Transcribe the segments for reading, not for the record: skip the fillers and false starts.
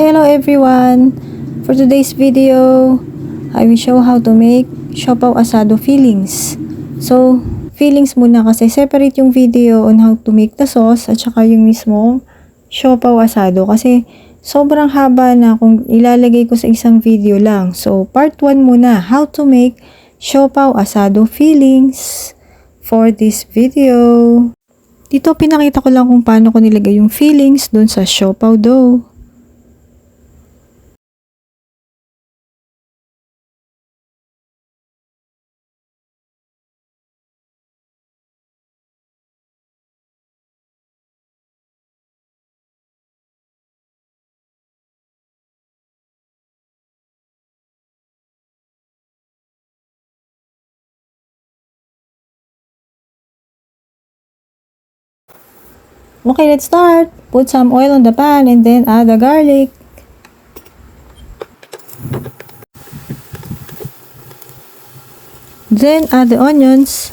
Hello everyone! For today's video, I will show how to make siopaw asado fillings. So, fillings muna kasi separate yung video on how to make the sauce at saka yung mismong siopaw asado kasi sobrang haba na kung ilalagay ko sa isang video lang. So, part 1 muna, how to make siopaw asado fillings for this video. Dito pinakita ko lang kung paano ko nilagay yung fillings dun sa siopaw dough. Okay, let's start. Put some oil on the pan and then add the garlic. Then add the onions.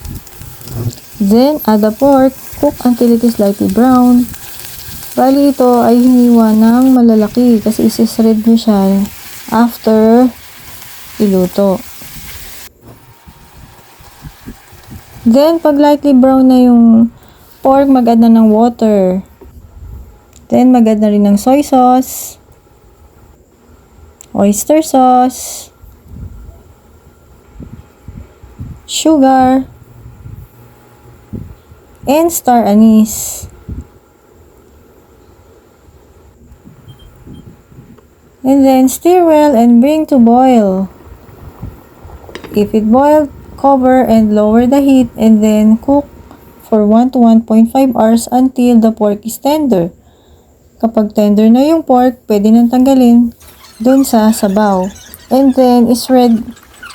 Then add the pork. Cook until it is lightly brown. Bali ito ay hiniwa ng malalaki kasi isi-shred nyo siya after iluto. Then pag lightly brown na yung pork, mag-add na ng water. Then mag-add na rin ng soy sauce, oyster sauce, sugar, and star anise. And then stir well and bring to boil. If it boiled, cover and lower the heat and then cook for 1 to 1.5 hours until the pork is tender. Kapag tender na yung pork, pwede nang tanggalin dun sa sabaw. And then, is-shred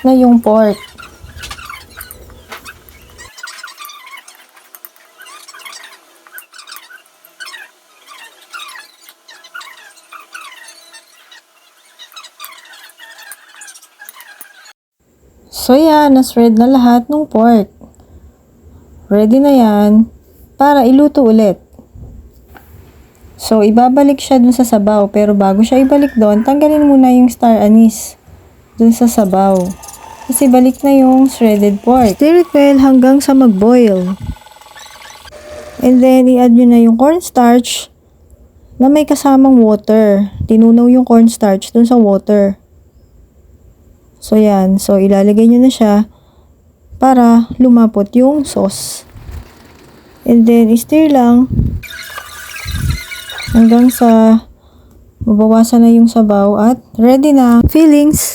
na yung pork. So yan, na-shred na lahat ng pork. Ready na yan para iluto ulit. So, ibabalik siya dun sa sabaw. Pero bago siya ibalik doon, tanggalin muna yung star anise dun sa sabaw. Kasi balik na yung shredded pork. Stir it well hanggang sa mag-boil. And then, i-add nyo na yung cornstarch na may kasamang water. Tinunaw yung cornstarch dun sa water. So, yan. So, ilalagay nyo na siya para lumapot yung sauce. And then, stir lang hanggang sa mabawasan na yung sabaw at ready na fillings.